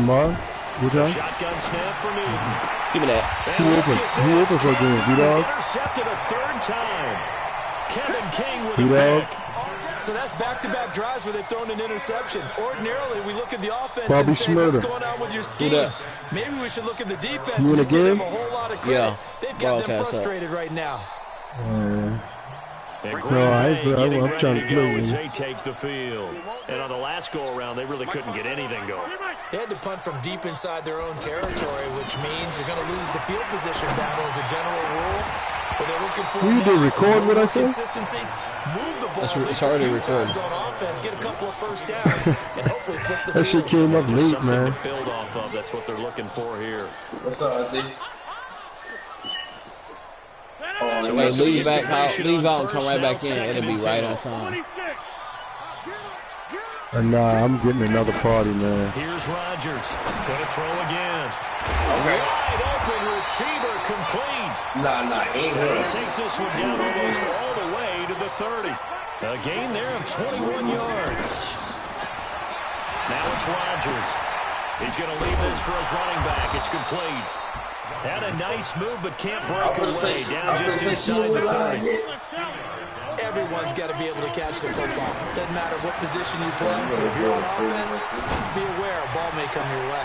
Come on. Good job. Shotgun snap for Newton. Give me that. Who open for game? B-Dog? Intercepted a third time. Kevin King with a pick. So that's back-to-back drives where they've thrown an interception. Ordinarily, we look at the offense Bobby and say, what's going on with your scheme? Maybe we should look at the defense and just give them a whole lot of credit. Yeah. They've got them frustrated right now. And I'm trying to play. As they take the field. And on the last go-around, they really couldn't get anything going. They had to punt from deep inside their own territory, which means you're going to lose the field position battle as a general rule. But they're looking for you do record what I said? Consistency. Move the ball it's hard to record. On offense, get a couple of first downs, and hopefully flip the that shit came up late, man. To build off of. That's what they're looking for here. What's up, Ozzy? So wait, leave out and come right back in. It'll be right on time. Nah, I'm getting another party, man. Here's Rodgers. Gonna throw again. Okay. Wide open receiver complete. Nah, he ain't hurt. Takes this one down almost all the way to the 30. A gain there of 21 yards. Now it's Rodgers. He's going to leave this for his running back. It's complete. Had a nice move, but can't break away. Down just inside the 30. Everyone's got to be able to catch the football. Doesn't matter what position you play. If you're on offense, be aware a ball may come your way.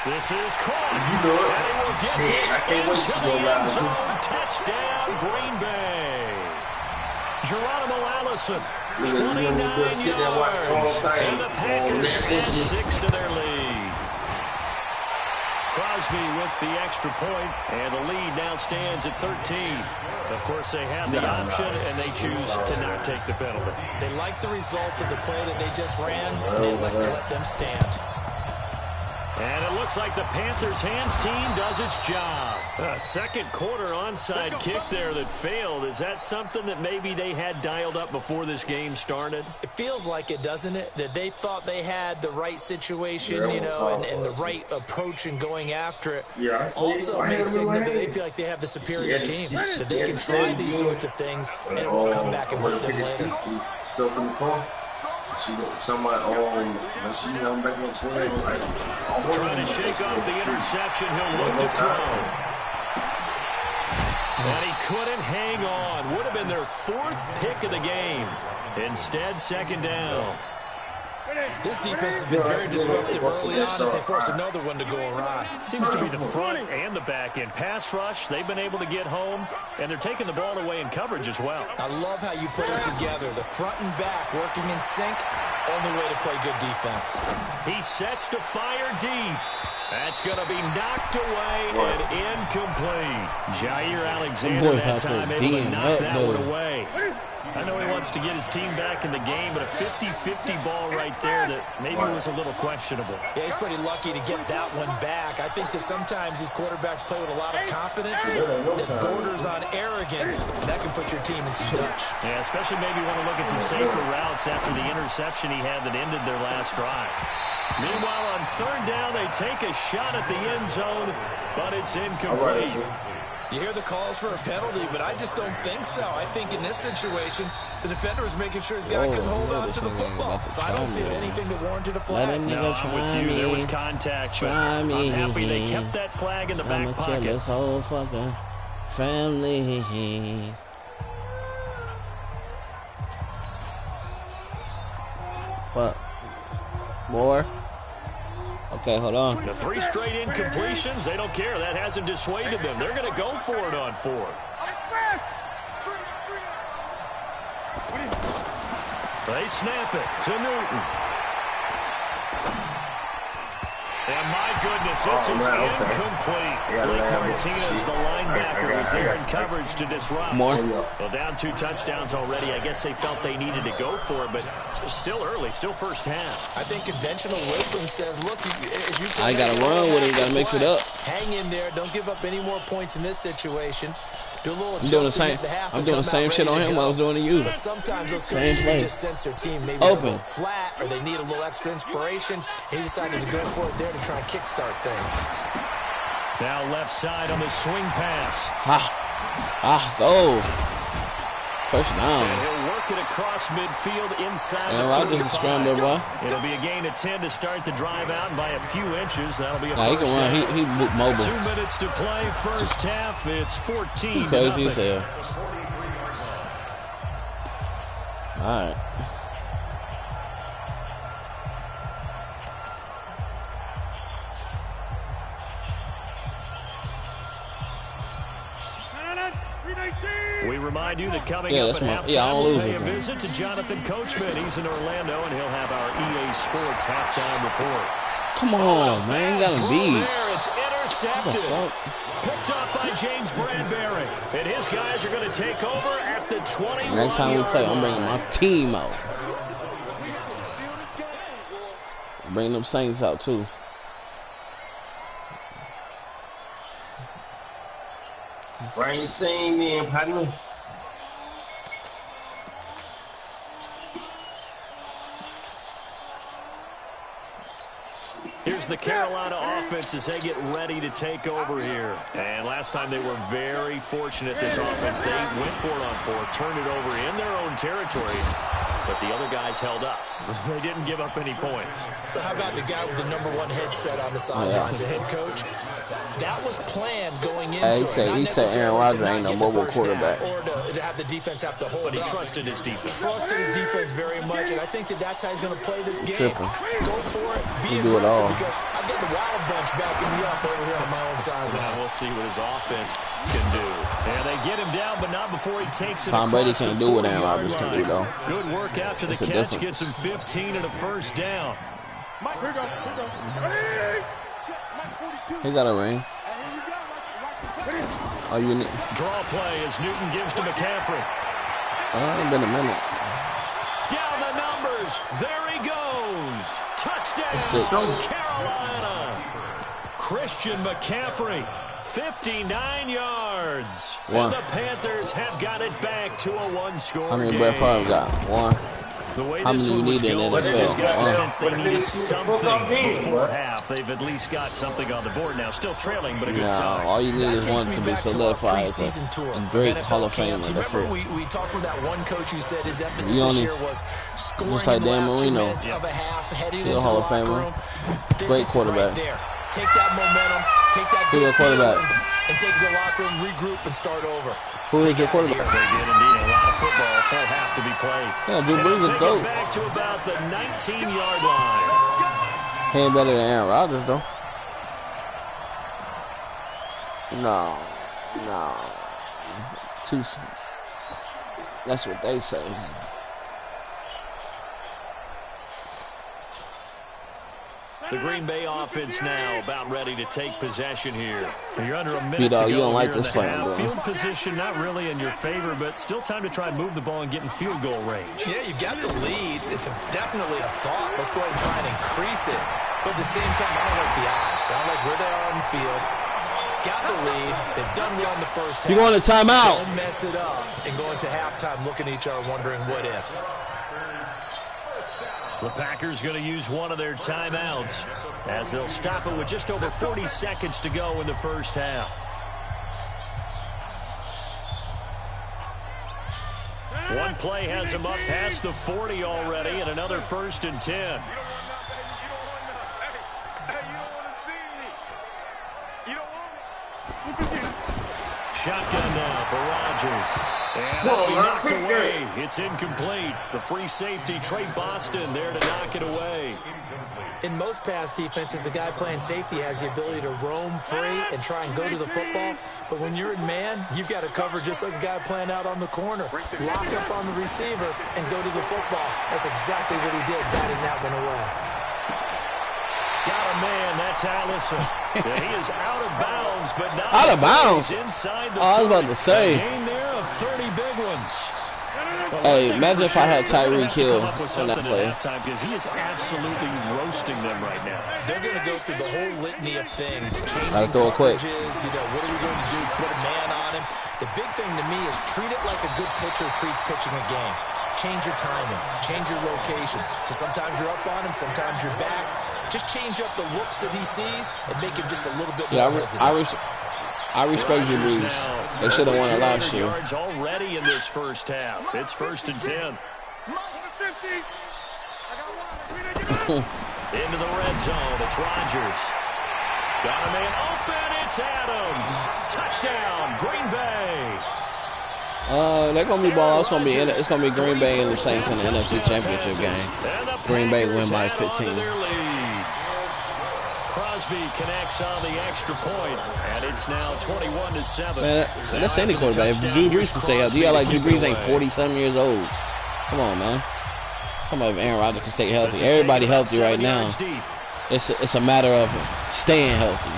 This is caught. You know it. Shit, I can't wait to go live. Touchdown, Green Bay. Geronimo Allison, 29 yards. And the Packers add 6 to their lead. Crosby with the extra point, and the lead now stands at 13. Of course, they have the option, and they choose to not take the penalty. They like the results of the play that they just ran, and they like to let them stand. And it looks like the Panthers' hands team does its job. A second quarter onside kick there that failed. Is that something that maybe they had dialed up before this game started? It feels like it, doesn't it? That they thought they had the right situation, you know, and the right approach in going after it. Yeah, also may signal that they feel like they have the superior team, that they can try these sorts of things, and it won't come back and hurt them later. Still from the car. Somebody, let's see him back on Twitter. Trying to shake off the interception. He'll look to throw. And he couldn't hang on. Would have been their 4th pick of the game. Instead, second down. This defense has been very disruptive early on as they force another one to go awry. Seems to be the front and the back end. Pass rush, they've been able to get home, and they're taking the ball away in coverage as well. I love how you put it together. The front and back working in sync, only way to play good defense. He sets to fire deep. That's going to be knocked away and incomplete. Jair Alexander that time able to knock that one away. I know he wants to get his team back in the game, but a 50-50 ball right there that maybe was a little questionable. Yeah, he's pretty lucky to get that one back. I think that sometimes these quarterbacks play with a lot of confidence that borders on arrogance, and that can put your team in some touch. Yeah, especially maybe want to look at some safer routes after the interception he had that ended their last drive. Meanwhile, on third down, they take a shot at the end zone, but it's incomplete. You hear the calls for a penalty, but I just don't think so. I think in this situation, the defender is making sure his guy can hold on to the football. So I don't see anything that warranted a flag. No, I'm with you. There was contact, but I'm happy they kept that flag in the back pocket. Kill this whole fucking family. What? More? Okay, hold on. The 3 straight incompletions, they don't care. That hasn't dissuaded them. They're going to go for it on 4th. They snap it to Newton. And my goodness, this is incomplete. Blake Martinez, the linebacker, was there in coverage to disrupt. Well, down 2 touchdowns already. I guess they felt they needed to go for it, but still early, still first half. I think conventional wisdom says, look, as you I got to run with it. Got to mix it up. Hang in there. Don't give up any more points in this situation. Do a little I'm doing the same shit on him I was doing to you. But sometimes those coaches just sense their team maybe a little flat, or they need a little extra inspiration. He decided to go for it there to try and kickstart things. Now left side on the swing pass. Go. First down. And he'll work it across across midfield inside Yeah, the well, 45. just scramble, boy. It'll be a gain of 10 to start the drive out, and by a few inches, that'll be a Nah, he first can run. down. He mobile. 2 minutes to play, first half. It's 14 to Crazy as nothing. hell. All right. We remind you that coming Yeah, up that's at my- halftime, yeah, I don't we'll lose pay it, a man. visit to Jonathan Coachman. He's in Orlando, and he'll have our EA Sports halftime report. Come on, man. You gotta Throw be. there, it's intercepted. Fuck. Picked up by James Bradbury. And his guys are going to take over at the 21-yard Next time we play, I'm bringing my team out. I'm bringing them Saints out, too. Brian Sane, man, partner. Here's the Carolina offense as they get ready to take over here. And last time they were very fortunate, this offense. They went for it on fourth, turned it over in their own territory, but the other guys held up. They didn't give up any points. So how about the guy with the #1 headset on the sideline as the head coach? That was planned going into He it. said Aaron Rodgers ain't no mobile quarterback. Or to have the defense have to hold But he up. trusted his defense. Trusted his defense very much, and I think that's how he's going to play this game. Tripping. Go for it, be He do it all. aggressive, because I've got the Wild Bunch backing me up over here on my own Now sideline. we'll see what his offense can do. And they get him down, but not before he takes it Tom Brady across can't the do what Aaron 40-yard Rodgers can line. do, though. Good work after the That's the catch. difference. Gets him 15 and a first down. He got a ring. Oh, you need. Draw play as Newton gives to McCaffrey. It's been a minute. Down the numbers. There he goes. Touchdown, That's it. Carolina. Christian McCaffrey, 59 yards. One. And the Panthers have got it back to a one-score How many game. Brett Favre got? One. The way How this many one you was need in going, they just got the NFL? sense they needed something game, before bro. half. They've at least got something on the board now. Still trailing, but a good No, sign. all you need That is takes one me to be back to our solidified as preseason tour. a great NFL Hall of camps. Famer. That's Remember, it. we talked with that one coach who said his emphasis You this only- year was scoring just like in the Dan last 2 Marino. minutes of a half, heading He's a into Hall the of locker Famer. room. This Great is it quarterback. Right there. Take that momentum, take that Who's good your quarterback? feeling, and take it to the locker room, regroup, and start over. Who is your They quarterback? did indeed. A lot of football, a full half to be played. Yeah, Drew And Brees is they'll take dope. it back to about the 19-yard line. He ain't better than Aaron Rodgers, though. No. That's what they say. The Green Bay offense now about ready to take possession here. You're under a minute B-Dog, to you go don't like here in this the plan, half. bro. Field position not really in your favor, but still time to try and move the ball and get in field goal range. Yeah, you've got the lead. It's definitely a thought. Let's go ahead and try and increase it. But at the same time, I don't like the odds. I don't like where they are on the field. Got the lead. They've done well in the first half. You going to timeout? Don't mess it up and go into halftime looking at each other wondering what if. The Packers going to use one of their timeouts as they'll stop it with just over 40 seconds to go in the first half. One play has them up past the 40 already, and another 1st and 10. Shotgun now for Rodgers. And that'll be knocked away. It's incomplete. The free safety, Trey Boston, there to knock it away. In most pass defenses, the guy playing safety has the ability to roam free and try and go to the football. But when you're in man, you've got to cover just like a guy playing out on the corner. Lock up on the receiver and go to the football. That's exactly what he did, batting that one away. Got a man, that's Allison. And he is out of bounds, but not Out of bounds? He's inside the Oh, I was about to 30. say. A gain there of 30 big ones. Well, Hey, one thing's imagine for if I had sure, they're gonna Tyreek have to Hill come up with on that something play. at halftime because he is absolutely roasting them right now. They're going to go through the whole litany of things. Changing Gotta throw it quick. coverages, what are we going to do? Put a man on him. The big thing to me is treat it like a good pitcher treats pitching a game. Change your timing. Change your location. So sometimes you're up on him, sometimes you're back. Just change up the looks that he sees and make him just a little bit more hesitant. I respect you, Rodgers Brees. now They should have won it over last 200 year. yards already in this first half. It's 1st and 10. Into the red zone, it's Rodgers. Got a man open, it's Adams. Touchdown, Green Bay. They're gonna be ball. It's gonna be Green Bay and the Saints in the NFC Championship game. Green Bay win by 15. Crosby connects on the extra point, and it's now 21-7. Man, that's any quarterback. If Drew Brees can stay healthy, you got like Drew Brees ain't 40-something years old. Come on, man. Somebody, if Aaron Rodgers can stay healthy. Everybody healthy right now. It's a matter of staying healthy.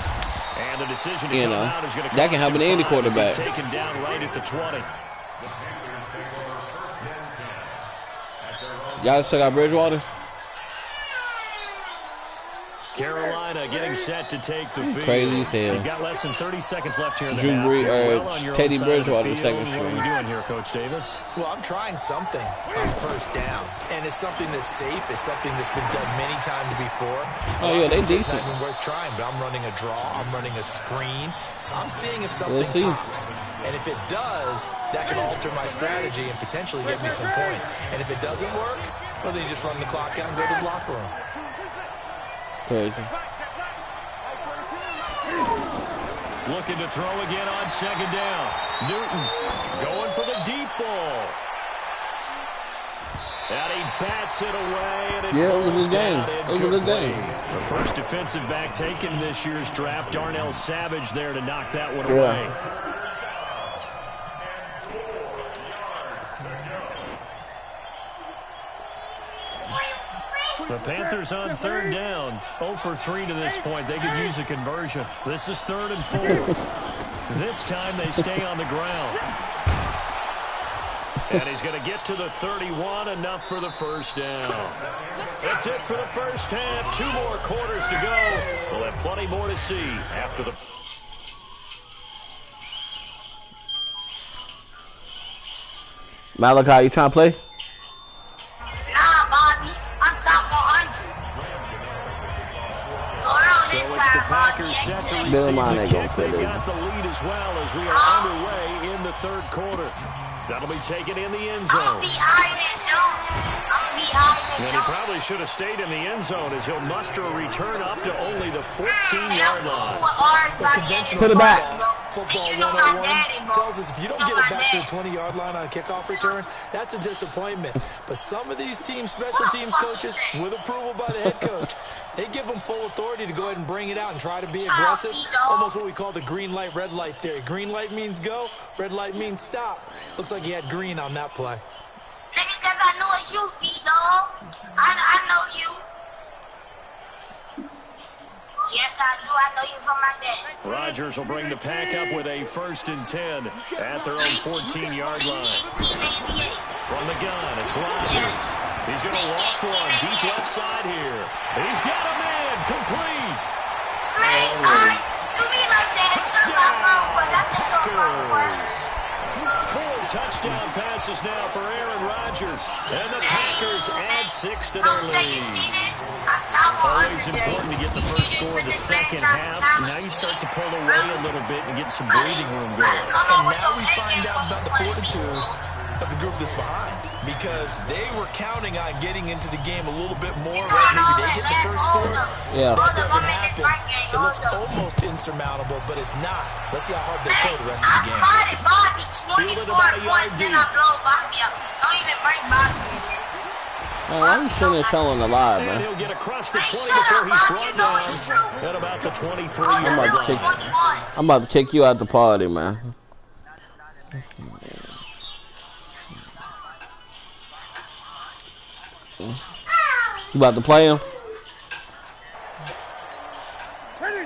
And the decision to you come know, out is going to that can happen to any quarterback. Taken down right at the 20. Y'all still got Bridgewater? Carolina getting set to take the field. Crazy as hell. You've got less than 30 seconds left here in the Drew half. Brees, Teddy Bridgewater, second What are string. you doing here, Coach Davis? Well, I'm trying something on first down, and it's something that's safe. It's something that's been done many times before. Oh yeah, they It's decent. not even worth trying, but I'm running a draw. I'm running a screen. I'm seeing if something pops. And if it does, that can alter my strategy and potentially get me some points. And if it doesn't work, well, then you just run the clock out and go to the locker room. Crazy. Looking to throw again on second down. Newton going for the deep ball. And he bats it away. And Yeah, it was a good game. It was a good game. The first defensive back taken this year's draft, Darnell Savage, there to knock that one away. The Panthers on third down. 0 for 3 to this point. They could use a conversion. This is 3rd and 4. This time they stay on the ground. And he's going to get to the 31, enough for the first down. That's it for the first half. 2 more quarters to go. We'll have plenty more to see after the... Malachi, you trying to play? The Packers set to receive the kick. They got the lead as well as we are underway in the 3rd quarter. That'll be taken in the end zone. And he probably should have stayed in the end zone as he'll muster a return up to only the 14-yard line. Put it back. Football 101 tells us if you don't get it back to the 20-yard line on a kickoff return, that's a disappointment. But some of these special teams coaches, with approval by the head coach, they give them full authority to go ahead and bring it out and try to be aggressive. Almost what we call the green light, red light theory. Green light means go, red light means stop. Looks like he had green on that play. Because I know it's you, V-Dog. I know you. Yes, I do. I know you from my dad. Rodgers will bring the pack up with a 1st and 10 at their own 14-yard line. From the gun, it's Rodgers. He's going to walk one deep left side here. He's got a man complete. Do me like that. Touchdown. 4 touchdown passes now for Aaron Rodgers. And the Packers add 6 to their lead. Always important to get the first score in the second half. Now you start to pull away a little bit and get some breathing room going. And now we find out about the fortitude of the group that's behind, because they were counting on getting into the game a little bit more, right? Maybe they get the first score. Yeah. That doesn't happen. It looks almost insurmountable, but it's not. Let's see how hard they play the rest of the game. Fielded about a yard deep. Don't even bring Bobby. Man, why are you sitting there telling a lie, And man? he'll get across the 20 before he's brought down at about the 23-yard line. I'm about to kick you out the party, man. You about to play him? I'm in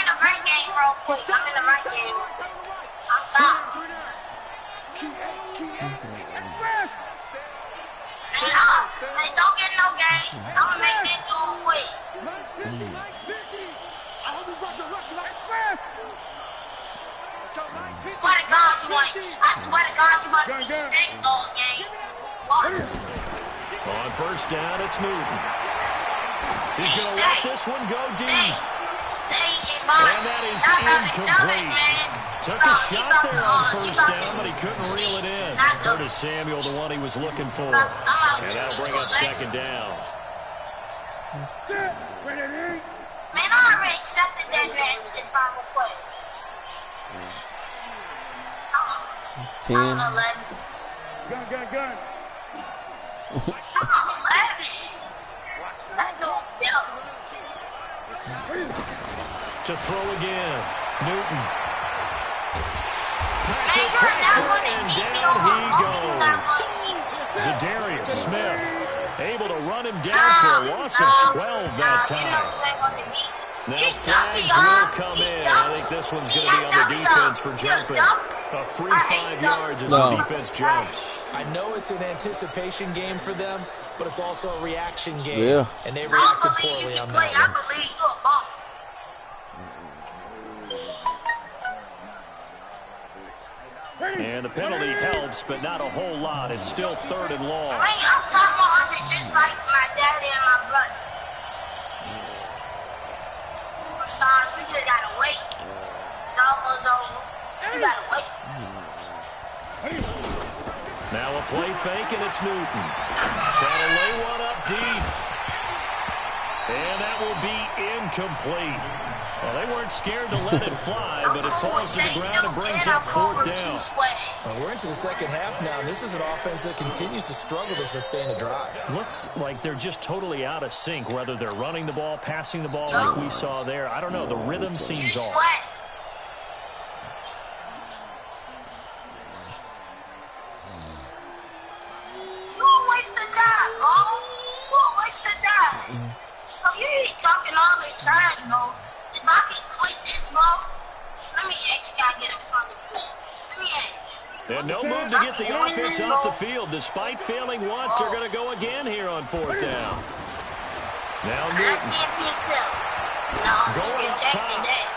the right game, bro. I'm in the right game. I'm top. Hey, don't get no game. I'm gonna make that dude quick. Swear to God, you want it. I swear to God, you want to be sick all game. On first down, it's Newton. He's going to let this one go deep. Say, And that is incomplete. Took a shot there on first down, but he couldn't reel it in. Curtis Samuel, the one he was looking for. And that'll bring up second down. Man, I already accepted that nasty final play. 10. I'm 11. Gun. I'm 11. That dude's dumb. To throw again. Newton. Man, you're not going to And beat me down on he my phone. You're not going to beat me. Zadarius Smith able to run him down for a loss of 12 that time. You know you ain't going to beat me. Now He's flags dumpy, will come in. I think this one's going to be on the defense for jumping. A free 5 yards as the defense jumps. I know it's an anticipation game for them, but it's also a reaction game. Yeah. And they I reacted believe poorly you on can play. that I one. believe you a bump. And the penalty helps, but not a whole lot. It's still 3rd and long. Man, I'm talking about it just like my daddy and my brother. Son, you just gotta wait. It's almost over. You gotta wait. Now a play fake, and it's Newton. Trying to lay one up deep. And that will be incomplete. Well, they weren't scared to let it fly, but it falls to the ground and brings up 4th down. Well, we're into the second half now, and this is an offense that continues to struggle to sustain a drive. Looks like they're just totally out of sync, whether they're running the ball, passing the ball like we saw there. I don't know. The rhythm seems off. You a waste of time, bro. You a waste of time. Oh, you ain't talking all the time, bro. If I can quit this, bro, let me ask you, I get in front of you. Let me ask. And no move to get the offense off the field. Despite failing once, they're going to go again here on 4th down. Now Let's Newton. see if he tell. No, he Going up rejected top. that.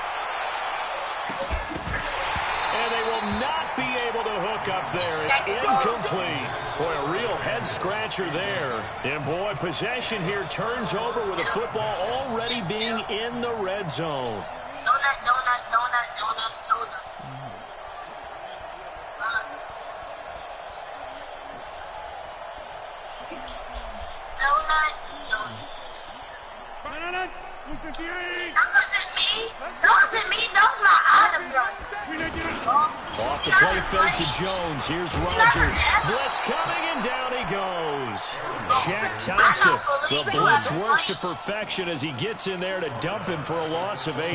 And they will not be able to hook up there. It's incomplete. Boy, a real head-scratcher there. And, boy, possession here turns over with the football already being in the red zone. Donut. That wasn't me. That was my other brother. Off the play fake to Jones. Here's Rodgers. Blitz coming, and down he goes. Shaq Thompson. The blitz works to perfection as he gets in there to dump him for a loss of 8.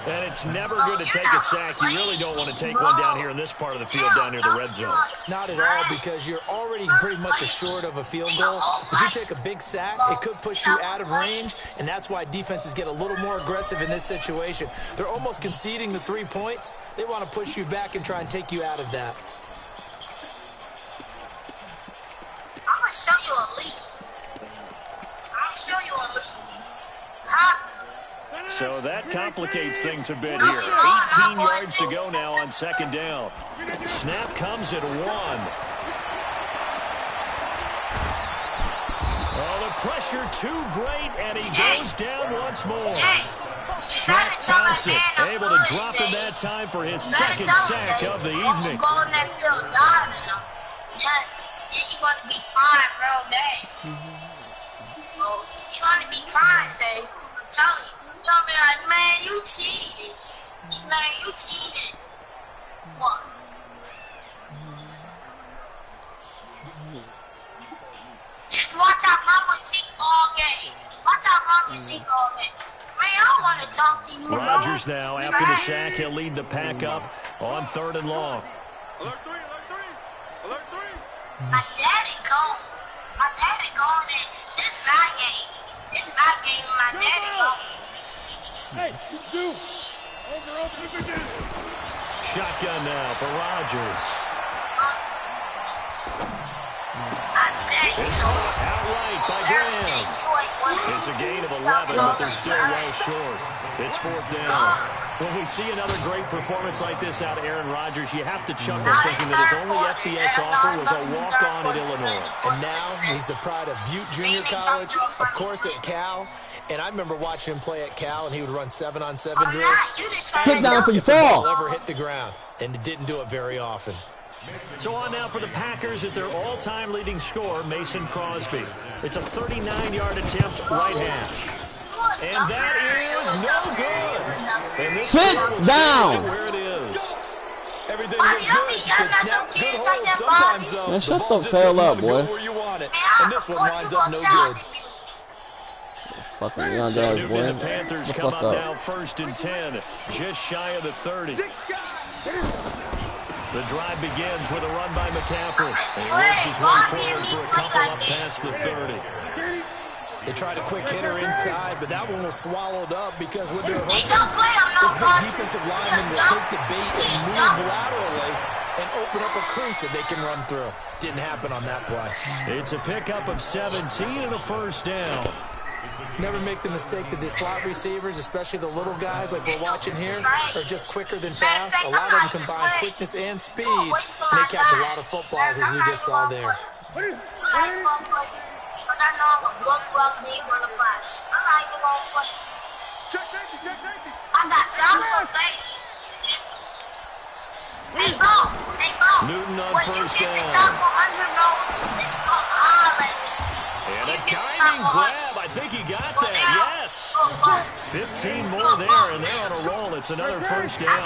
And it's never good to take a sack. You really don't want to take one down here in this part of the field down near the red zone. Not at all, because you're already pretty much assured of a field goal. If you take a big sack, it could push you out of range, and that's why defenses get a little more aggressive in this situation. They're almost conceding the 3 points. They want to push you back and try and take you out of that. I'm going to show you a lead. Huh? So that complicates things a bit here. 18 yards to go now on 2nd down. Snap comes at 1. Oh, the pressure too great, and he goes down once more. Shaq Thompson able to drop him that time for his 2nd sack of the evening. Go in that field, yeah, you're going to be crying real bad. Oh, you're going to be crying, say. I'm telling you. You're going to be like, man, you cheated. Man, you cheated. What? Just watch out Mama Zeke all game. Watch out Mama Zeke all game. Man, I don't want to talk to you, bro. Rodgers now, after the sack, he'll lead the pack up on 3rd and long. Alert 3. My daddy gone. My daddy gone in. This is my game. This is my game and my daddy gone. Hey, shoot. Over again. Shotgun now for Rodgers. My daddy It's gone. outright by Everything Graham. you ain't winning. It's a gain of 11, but they're still well short. It's 4th down. When we see another great performance like this out of Aaron Rodgers, you have to chuckle thinking that his only FBS offer was a walk-on at Illinois. And now he's the pride of Butte Junior College, of course at Cal. And I remember watching him play at Cal, and he would run 7-on-7 drills. Kick down for the If the ball fall. ever hit the ground, and it didn't do it very often. So on now for the Packers is their all-time leading scorer, Mason Crosby. It's a 39-yard attempt, right hash. And that is no good. And this Sit down. Where it is. Everything looked good. Good snap, good hold. Sometimes, though, Man, shut the ball the just hell doesn't up, wanna boy. go where you want it. And this one winds up no good. Fucking young So guys, Newton boy. and the Panthers The come fuck up up. now 1st and 10, just shy of the 30. The drive begins with a run by McCaffrey. And he works his way forward for a couple up past the 30. They tried a quick hitter inside, but that one was swallowed up because what they're hoping, This this big defensive lineman will take the bait and move laterally and open up a crease that they can run through. Didn't happen on that play. It's a pickup of 17 and a first down. Never make the mistake that the slot receivers, especially the little guys like we're watching here, are just quicker than fast. A lot of them combine quickness and speed, and they catch a lot of footballs, as we just saw there. Check safety, check safety. Newton on first down. And a diving grab. I think he got that. Yes. 15 more there, and they're on a roll. It's another first down.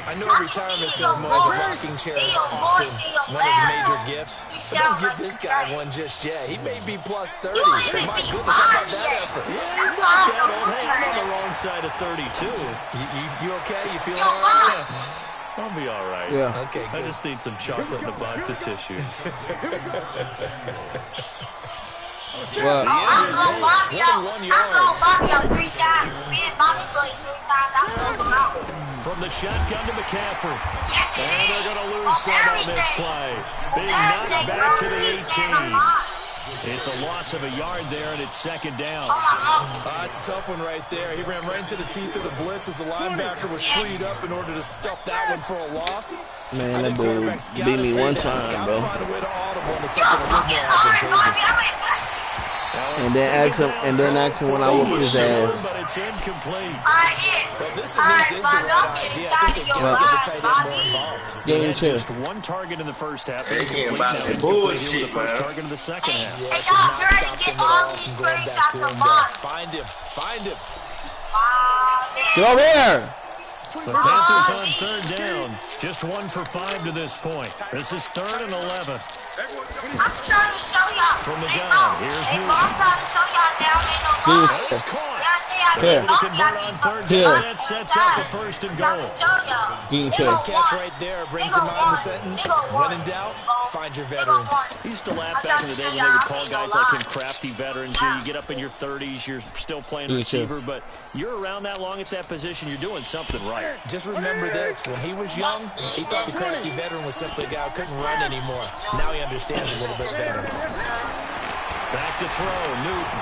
I know retirement ceremonies and rocking chairs are often one of the major gifts, but don't give this guy one just yet. He may be plus 30. But my goodness, how about that effort? Yeah, he's not that old. Hey, I'm on the wrong side of 32. You okay? You feeling all right? I'll be all right. Yeah. Okay, I good. just need some chocolate and a box of tissues. Well, I'm going Bobby out 3 times. Me and Bobby played 3 times. I pulled him out. From the shotgun to McCaffrey. Yes, it And they're is. going to lose some on this play. Being knocked back to the 18. It's a loss of a yard there, and it's second down. It's a tough one right there. He ran right into the teeth of the blitz as the linebacker was freed up in order to stuff that one for a loss. man, I that think dude quarterbacks beat gotta me say one that. time, Gotta bro. find a way to audible into something a little more advantageous. And then ask him when I whooped his ass. But it's incomplete. Well, this at least is the right idea. I think they can get the tight end more involved. Game Had two. just one target in the first half. They can't Incomplete buy now. that Incomplete here with bullshit, the first man. target of the second half. Yeah, should not stop them at all from going back to him there. Find him. Find him. Get over here. The Panthers on third down. Just 1 for 5 to this point. This is 3rd and 11. I'm trying to show y'all. From the Hey, gun, Mo. here's Hey, Newton. Mo, I'm trying to show y'all down ain't no Dude. lie. It's caught. Y'all see how Here. big To Mo convert got on me third fucking down, Here. that sets up the first and Trying goal. to show y'all. Game They two. go This catch one. right there brings They to go mind the one. sentence, They go when one. in doubt, find your They go veterans. one. Used to laugh I'm back in trying the to day show when they would y'all call ain't no guys like him lie. crafty veterans. You get up in your 30s, you're still playing Me too. receiver, but you're around that long at that position, you're doing something right. Just remember this, when he was young, he thought the crafty veteran was simply a guy who couldn't run anymore. Now he understands a little bit better. Back to throw, Newton.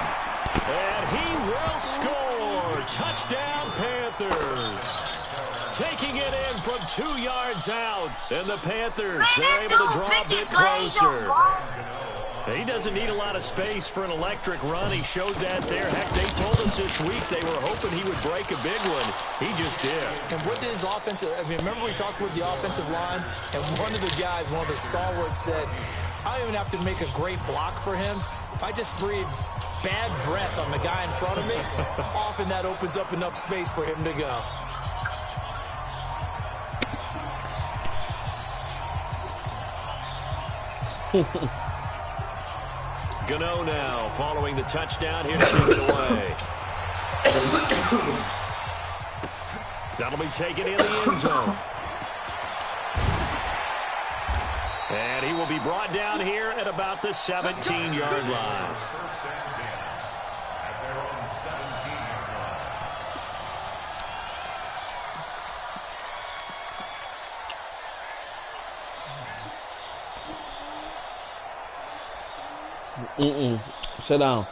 And he will score. Touchdown, Panthers. Taking it in from 2 yards out. And the Panthers, they're able to draw a bit closer. He doesn't need a lot of space for an electric run. He showed that there. Heck, they told us this week they were hoping he would break a big one. He just did. And what did his offensive, remember we talked with the offensive line, and one of the guys, one of the stalwarts said, I don't even have to make a great block for him. If I just breathe bad breath on the guy in front of me, often that opens up enough space for him to go. Gano now following the touchdown here to take it away. That'll be taken in the end zone. And he will be brought down here at about the 17-yard line. Sit down.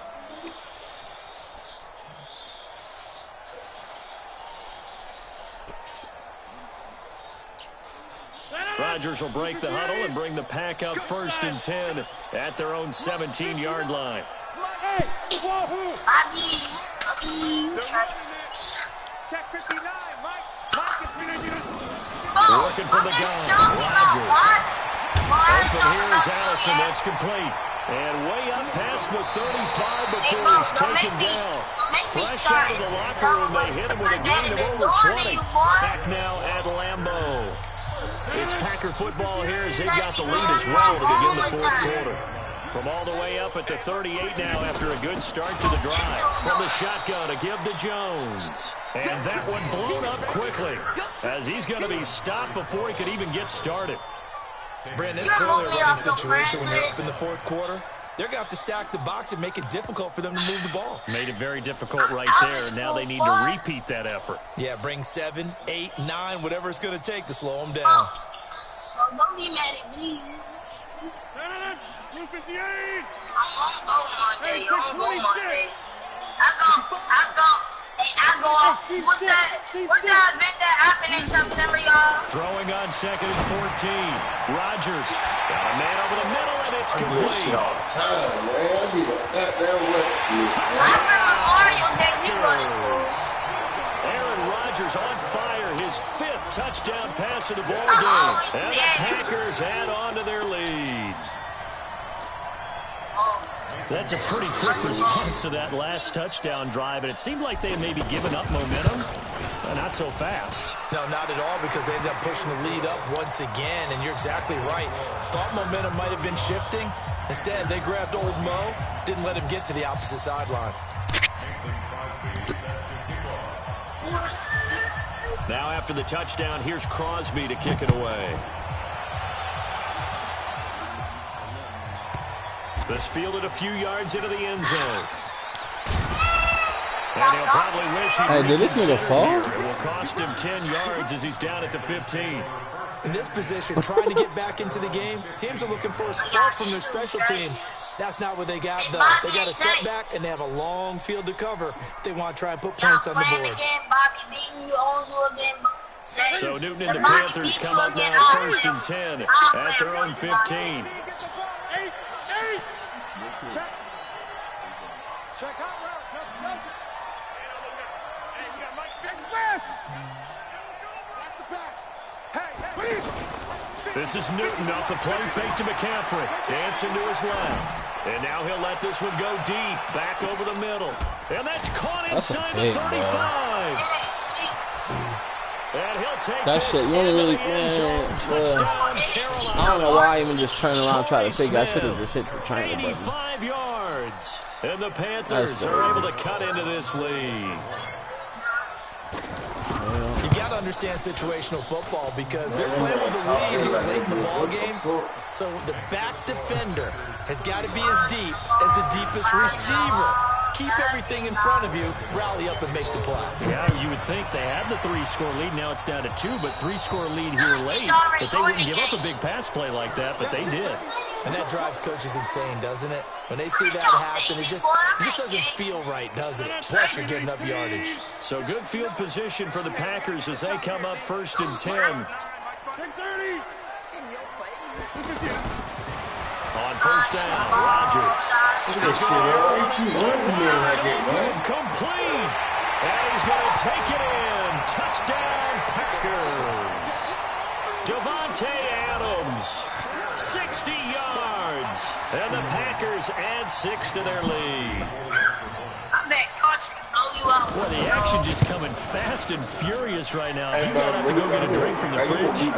Rodgers will break the huddle and bring the pack up 1st and 10 at their own 17-yard line. Check 59, Mike. Working from the gun, Rodgers. Open here is Allison. That's complete. And way up past the 35 before he's taken down. Fresh out of the locker room, they hit him with a gain of over 20. Back now at Lambeau. It's Packer football here as they've got the lead as well to begin the 4th quarter. From all the way up at the 38 now after a good start to the drive. From the shotgun to give to Jones. And that one blown up quickly as he's going to be stopped before he could even get started. Brandon, it's clearly a running situation when they're up in the 4th quarter. They're going to have to stack the box and make it difficult for them to move the ball. Made it very difficult right there. Now they need to repeat that effort. Yeah, bring 7, 8, 9, whatever it's going to take to slow them down. Don't be mad at me. Blue 58. I'm going Monday. I go off. What's that event that happened in September, y'all? Throwing on 2nd and 14. Rodgers got a man over the middle, and it's complete. Time, man. I need a goddamn way. I remember Mario Day. We go to school. Aaron Rodgers on fire. His 5th touchdown pass of the ball game. And the Packers add on to their lead. That's a pretty quick response to that last touchdown drive, and it seemed like they had maybe given up momentum. Not so fast. No, not at all, because they ended up pushing the lead up once again, and you're exactly right. Thought momentum might have been shifting. Instead, they grabbed old Mo, didn't let him get to the opposite sideline. Now after the touchdown, here's Crosby to kick it away. This fielded a few yards into the end zone. And he'll probably wish he'd did this nigga fall? here. It will cost him 10 yards as he's down at the 15. In this position, trying to get back into the game, teams are looking for a spark from their special teams. That's not what they got, though. They got a setback, and they have a long field to cover if they want to try and put points on the board. So Newton and the Panthers come up now 1st and 10 at their own 15. Check out route. Hey, we got Mike. Big pass. Watch the pass. Hey, This is Newton off the play fake to McCaffrey. Dancing to his left. And now he'll let this one go deep. Back over the middle. And that's caught inside the 35. And he'll take That shit, you only really, I don't know why I even just turn around and try to figure. I should have just hit the triangle button. 85 yards. And the Panthers are able to cut into this lead. You got to understand situational football because they're playing with the lead here late in the ball game. So the back defender has got to be as deep as the deepest receiver. Keep everything in front of you, rally up and make the play. Yeah, you would think they had the 3-score lead. Now it's down to 2, but 3-score lead here late. That they wouldn't give up a big pass play like that, but they did. And that drives coaches insane, doesn't it? When they see that happen, it just doesn't feel right, does it? Plus, you're giving up yardage. So good field position for the Packers as they come up 1st and 10. On 1st down, Rodgers. Complete. And he's going to take it in. Touchdown, Packers. Davante Adams, 60 yards. And the Packers add 6 to their lead. I bet Coach can blow you out. Well, the action just coming fast and furious right now. If you got up to go get a drink from the fridge, you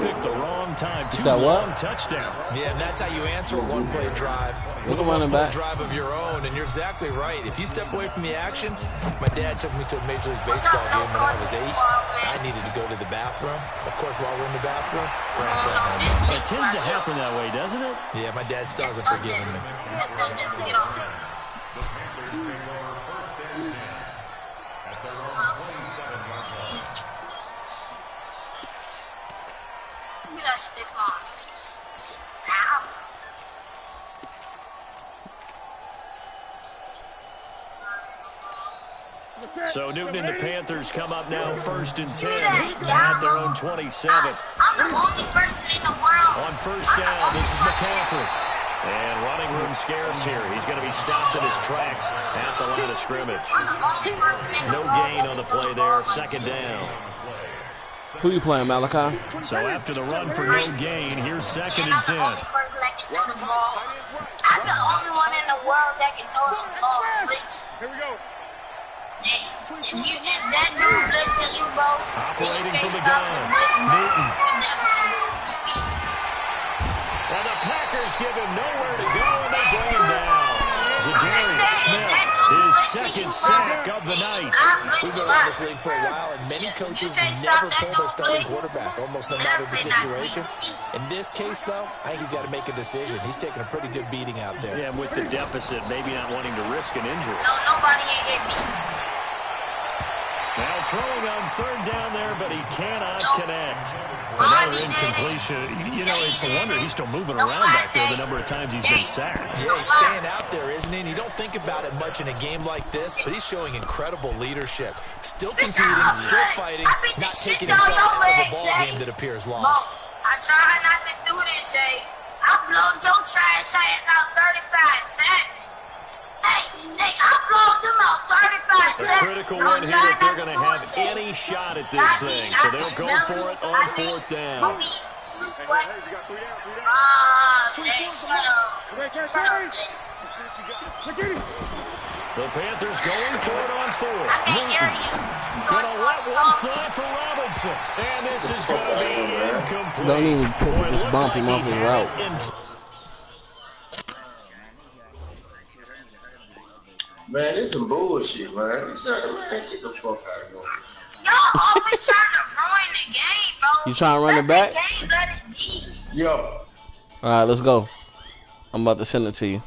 picked the wrong time. 2 long touchdowns. Yeah, and that's how you answer a one-play drive. With a one-play drive of your own, and you're exactly right. If you step away from the action, my dad took me to a Major League Baseball game when I was 8. I needed to go to the bathroom. Of course, while we're in the bathroom, Grand Slam. It tends to happen that way, doesn't it? Yeah, my dad still hasn't forgiven me. So Newton and the Panthers come up now 1st and 10 at their own 27. the only person in the world. On first down, this is McCaffrey. And running room scarce here. He's going to be stopped in his tracks at the line of scrimmage. No gain on the play there. Second down. Who you playing, Malachi? So after the run for no gain, here's second and 10. I'm the only one in the world that can throw the ball, please. Here we go. If that dude blitzes you, bro, Operating from the gun, Newton. And the Packers give him nowhere to go, and they bring him down. Zadarius Smith, his second sack of the night. We've been around this league for a while, and many coaches never pull their starting quarterback, almost no matter the situation. In this case, though, I think he's got to make a decision. He's taking a pretty good beating out there. Yeah, with the deficit, maybe not wanting to risk an injury. No, nobody in here beats. Now throwing on third down there, but he cannot connect. Another incompletion. You know, it's a wonder he's still moving around back there the number of times he's been sacked. Yeah, he's staying out there, isn't he? And you don't think about it much in a game like this, but he's showing incredible leadership. Still competing, still fighting, not taking himself out of a ball game that appears lost. I try not to do this, Jay. I blow your trash ass out 35 seconds. Hey, I blow them out 35 A seconds. critical one here if they're going to have any shot at this thing. So they'll go for it on fourth down. The Panthers going for it on fourth. Going to let one fly for Robinson. And this is going to be incomplete. Don't even just bump him off his route. Man, this some bullshit, man. Man, get the fuck out of here. Y'all always trying to ruin the game, bro. You trying to run it back? Let the game let it be. Yo. All right, let's go. I'm about to send it to you.